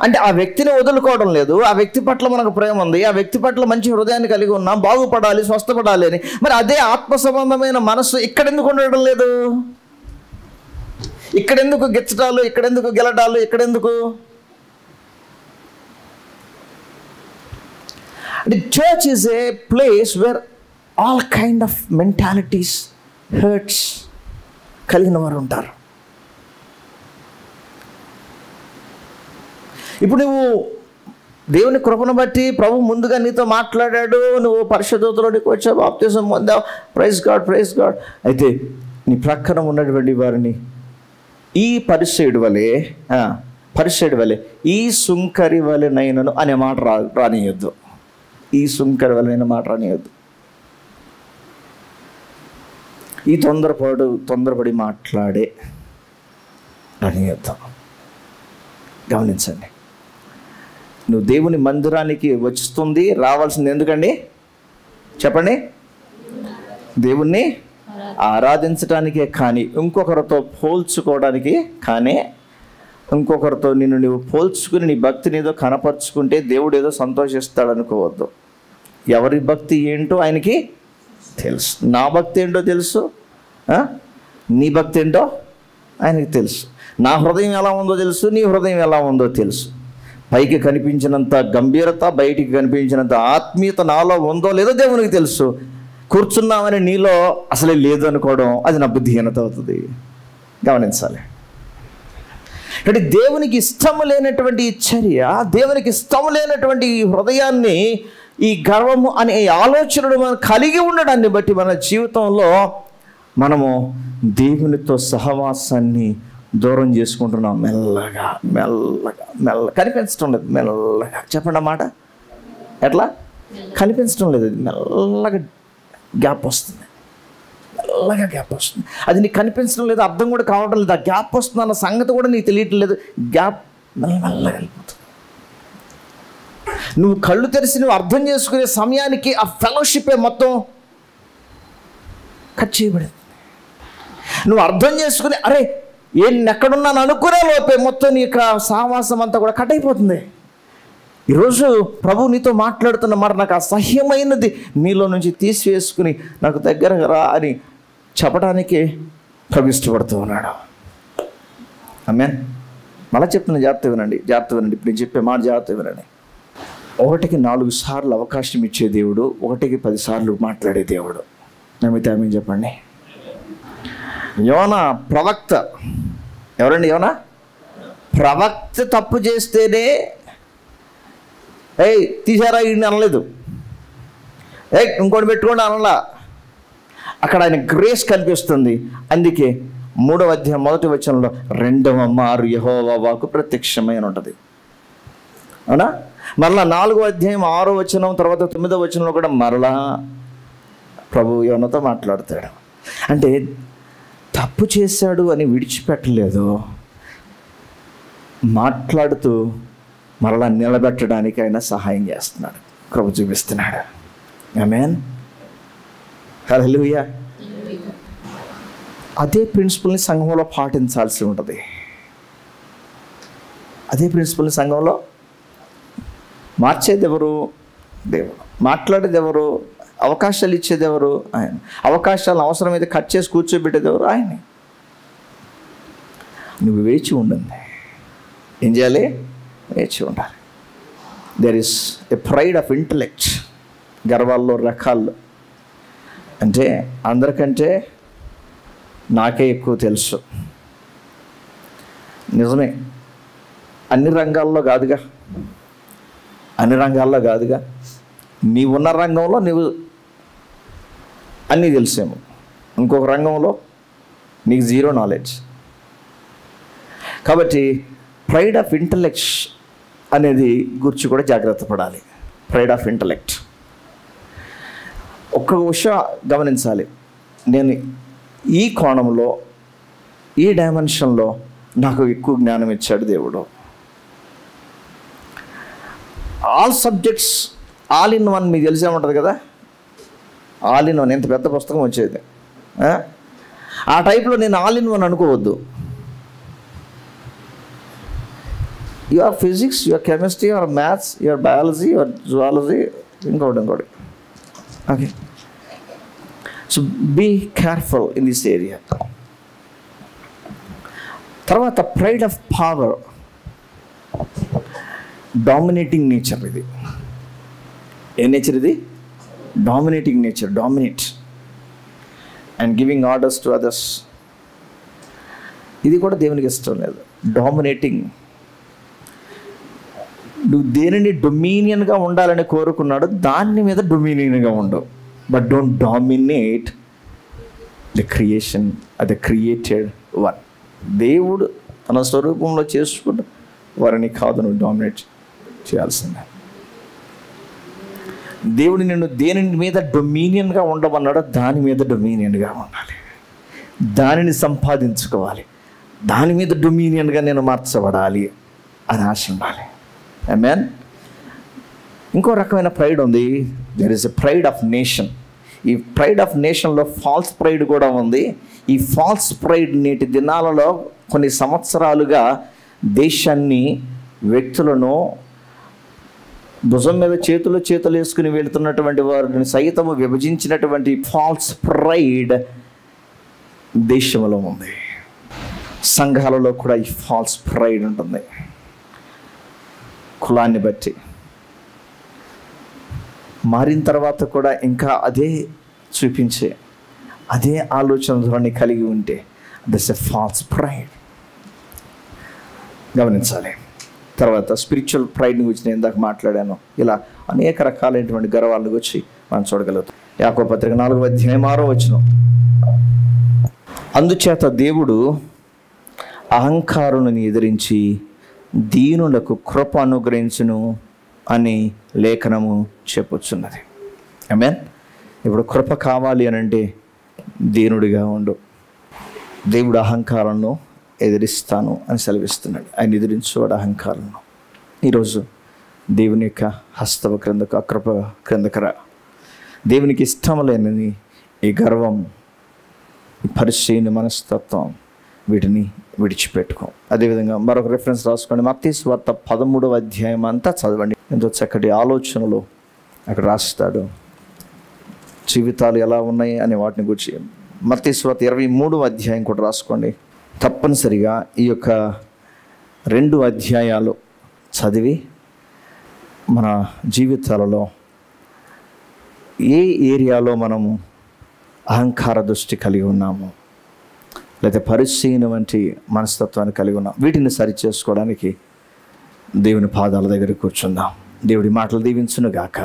అంటే ఆ వ్యక్తిని వదులుకోవడం లేదు, ఆ వ్యక్తి పట్ల మనకు ప్రేమ ఉంది, ఆ వ్యక్తి పట్ల మంచి హృదయాన్ని కలిగి ఉన్నాం, బాగుపడాలి, స్వస్థపడాలి అని. మరి అదే ఆత్మ సంబంధమైన మనస్సు ఇక్కడెందుకు ఉండడం లేదు? ఇక్కడెందుకు గెచ్చటాలు, ఇక్కడెందుకు గెలటాలు, ఇక్కడెందుకు? అంటే church is a place where all kind of mentalities, hurts కలిగిన వారు ఉంటారు. ఇప్పుడు నువ్వు దేవుని కృపను బట్టి ప్రభు ముందుగా నీతో మాట్లాడాడు, నువ్వు పరిశుద్ధతలోనికి వచ్చావు, బాప్తిజం పొందావు, ప్రైజ్ గాడ్, ప్రైజ్ గాడ్. అయితే నీ ప్రక్కన ఉన్నటువంటి వారిని ఈ పరిసయ్యుడి వలె ఈ సుంకరి వలెనైనను అనే మాట రానియొద్దు. ఈ సుంకరి వలెనైన మాట రానియొద్దు. ఈ తొందరపడి మాట్లాడే రానియొద్దు. గమనించండి, నువ్వు దేవుని మందిరానికి వస్తుంది, రావాల్సింది ఎందుకండి చెప్పండి? దేవుణ్ణి ఆరాధించడానికే, కానీ ఇంకొకరితో పోల్చుకోవడానికి కానీ, ఇంకొకరితో నువ్వు పోల్చుకుని నీ భక్తిని ఏదో కనపరుచుకుంటే దేవుడు ఏదో సంతోషిస్తాడు అనుకోవద్దు. ఎవరి భక్తి ఏంటో ఆయనకి తెలుసు. నా భక్తి ఏంటో తెలుసు, నీ భక్తి ఏంటో ఆయనకి తెలుసు. నా హృదయం ఎలా ఉందో తెలుసు, నీ హృదయం ఎలా ఉందో తెలుసు. పైకి కనిపించినంత గంభీరత, బయటికి కనిపించినంత ఆత్మీయత నాలో ఉందో లేదో దేవునికి తెలుసు. కూర్చున్నామని నీలో అసలే లేదు అనుకోవడం అది నా బుద్ధిహీనత అవుతుంది. గమనించాలి. అంటే దేవునికి ఇష్టము లేనటువంటి ఈ చర్య, దేవునికి ఇష్టము లేనటువంటి ఈ హృదయాన్ని, ఈ గర్వము అనే ఆలోచనలు మనం కలిగి ఉండడాన్ని బట్టి మన జీవితంలో మనము దేవునితో సహవాసాన్ని దూరం చేసుకుంటున్నాం. మెల్లగా కనిపించడం లేదు. మెల్లగా చెప్పండి అన్నమాట. ఎట్లా కనిపించడం లేదు, మెల్లగా గ్యాప్ వస్తుంది. మెల్లగా గ్యాప్ వస్తుంది. అది నీకు కనిపించడం లేదు, అర్థం కూడా కావడం లేదు. ఆ గ్యాప్ వస్తుంది అన్న సంగతి కూడా నీకు తెలియటం లేదు. గ్యాప్ మెల్లగా వెళ్ళిపోతుంది. నువ్వు కళ్ళు తెరిచి నువ్వు అర్థం చేసుకునే సమయానికి ఆ ఫెలోషిపే మొత్తం కట్ చేయబడింది. నువ్వు అర్థం చేసుకుని అరే ఎక్కడున్నాను అనుకునే లోపే మొత్తం నీ యొక్క సహవాసం అంతా కూడా కట్ అయిపోతుంది. ఈరోజు ప్రభు నీతో మాట్లాడుతున్న మాట, నాకు అసహ్యమైనది నీలో నుంచి తీసివేసుకుని నాకు దగ్గరగా రా అని చెప్పడానికి ప్రభు ఇష్టపడుతూ ఉన్నాడు. ఆమేన్. మళ్ళీ చెప్తున్నా, జాగ్రత్త వినండి. ఇప్పుడు నేను చెప్పే మాట జాగ్రత్త వినండి. 1కి 4 సార్లు అవకాశం ఇచ్చే దేవుడు, 1కి 10 సార్లు మాట్లాడే దేవుడు. నమ్మితే ఆమేన్ చెప్పండి. యోనా ప్రవక్త. ఎవరండి యోనా? ప్రవక్త తప్పు చేస్తేనే తీసారా ఈయన అనలేదు, ఇంకోటి పెట్టుకోండి అనలా. అక్కడ ఆయన గ్రేస్ కనిపిస్తుంది. అందుకే 3వ అధ్యాయం 1వ వచనంలో 2వ మారు యెహోవా వాక్కు ప్రత్యక్షమై అని ఉంటుంది. అవునా? మరలా 4వ అధ్యాయం 6వ వచనం తర్వాత 9వ వచనంలో కూడా మరలా ప్రభు యోనాతో మాట్లాడతాడు. అంటే తప్పు చేశాడు అని విడిచిపెట్టలేదు, మాట్లాడుతూ మరలా నిలబెట్టడానికి ఆయన సహాయం చేస్తున్నాడు, కృప చూపిస్తున్నాడు. ఆమేన్. హల్లెలూయా. అదే ప్రిన్సిపల్ని సంఘంలో పాటించాల్సి ఉంటుంది. అదే ప్రిన్సిపల్ని సంఘంలో మార్చేది ఎవరు? దేవుడు. మాట్లాడేది ఎవరు? అవకాశాలు ఇచ్చేది ఎవరు? ఆయన. అవకాశాలను అవసరమైతే కట్ చేసి కూర్చోబెట్టేది ఎవరు? ఆయనే. నువ్వు వేచి ఉండండి. ఏం చేయాలి? వేచి ఉండాలి. There is a pride of intellect. గర్వాల్లో రకాలు. అంటే అందరికంటే నాకే ఎక్కువ తెలుసు. నిజమే, అన్ని రంగాల్లో కాదుగా. నీవున్న రంగంలో నువ్వు అన్నీ తెలిసేమో, ఇంకొక రంగంలో నీకు జీరో నాలెడ్జ్. కాబట్టి ప్రైడ్ ఆఫ్ ఇంటలెక్ట్ అనేది గురించి కూడా జాగ్రత్త పడాలి. Pride of intellect. ఒక్క విషయం గమనించాలి. నేను ఈ కోణంలో, ఈ డైమెన్షన్లో నాకు ఎక్కువ జ్ఞానం ఇచ్చాడు దేవుడు. All subjects all in one, మీకు తెలిసే ఉంటుంది కదా, ఆల్ ఇన్ వన్. ఎంత పెద్ద పుస్తకం వచ్చేది. ఆ టైప్లో నేను ఆల్ ఇన్ వన్ అనుకోవద్దు. Your physics, your chemistry, your maths, your biology, your zoology, ఇంకోటి. Okay, so be careful in this area. తర్వాత pride of power, dominating nature. ఇది ఏ నేచర్? ఇది dominating nature. Dominate and giving orders to others. ఇది కూడా దేవునికి ఇష్టం లేదు. డామినేటింగ్, నువ్వు దేనిని డొమినియన్గా ఉండాలని కోరుకున్నాడు, దాని మీద డొమినియన్గా ఉండవు. But don't dominate the creation, the created one. దేవుడు తన స్వరూపంలో చేసుకుంటూ వారిని కాదు నువ్వు డామినేట్ చేయాల్సిందే. దేవుడు నిన్ను దేని మీద డొమినియన్గా ఉండమన్నాడో దాని మీద డొమినియన్గా ఉండాలి. దానిని సంపాదించుకోవాలి. దాని మీద డొమినియన్గా నేను మార్చబడాలి అని ఆశ ఉండాలి. ఆమేన్. ఇంకో రకమైన ప్రైడ్ ఉంది. There is a pride of nation. ఈ ప్రైడ్ ఆఫ్ నేషన్లో ఫాల్స్ ప్రైడ్ కూడా ఉంది. ఈ ఫాల్స్ ప్రైడ్ నేటి దినాలలో కొన్ని సంవత్సరాలుగా దేశాన్ని, వ్యక్తులను, భుజం మీద చేతులు వేసుకుని వెళుతున్నటువంటి వారిని సైతము విభజించినటువంటి ఫాల్స్ ప్రైడ్ దేశంలో ఉంది. సంఘాలలో కూడా ఈ ఫాల్స్ ప్రైడ్ ఉంటుంది. కులాన్ని బట్టి మారిన తర్వాత కూడా ఇంకా అదే చూపించే, అదే ఆలోచన ధోరణి కలిగి ఉంటే దిస్ ఎ ఫాల్స్ ప్రైడ్. గమనించాలి. తర్వాత స్పిరిచువల్ ప్రైడ్ని గురించి నేను ఇందాక మాట్లాడాను. ఇలా అనేక రకాలైనటువంటి గర్వాలను గురించి మనం చూడగలుగుతాం. యాకోబు పత్రిక 4వ అధ్యాయం 6వ వచనం, అందుచేత దేవుడు అహంకారులను ఎదిరించి దీనులకు కృప అనుగ్రహించును అని లేఖనము చెప్పుచున్నది. ఆమేన్. ఇప్పుడు కృప కావాలి అని అంటే దీనుడిగా ఉండు. దేవుడు అహంకారాలను ఎదిరిస్తాను అని సెలవిస్తున్నాడు. ఆయన ఎదిరించేవాడు అహంకారాలను. ఈరోజు దేవుని యొక్క హస్తవ క్రిందకు, అకృప క్రిందకు రా. దేవునికి ఇష్టం లేని ఈ గర్వం, ఈ పరిచయని మనస్తత్వం, వీటిని విడిచిపెట్టుకో. అదేవిధంగా మరొక రిఫరెన్స్ రాసుకోండి. మత్తయి సువార్త 13వ అధ్యాయం అంతా చదవండి. ఎంతో చక్కటి ఆలోచనలు అక్కడ రాస్తాడు. జీవితాలు ఎలా ఉన్నాయి అనే వాటిని గురించి. మత్తయి సువార్త 23వ అధ్యాయం కూడా రాసుకోండి. తప్పనిసరిగా ఈ యొక్క 2 అధ్యాయాలు చదివి మన జీవితాలలో ఏ ఏరియాలో మనము అహంకార దృష్టి కలిగి ఉన్నాము, లేదా పరిశీలన వంటి మనస్తత్వాన్ని కలిగి ఉన్నాం, వీటిని సరి చేసుకోవడానికి దేవుని పాదాల దగ్గర కూర్చుందాం. దేవుడి మాటలు దీవించునుగాక.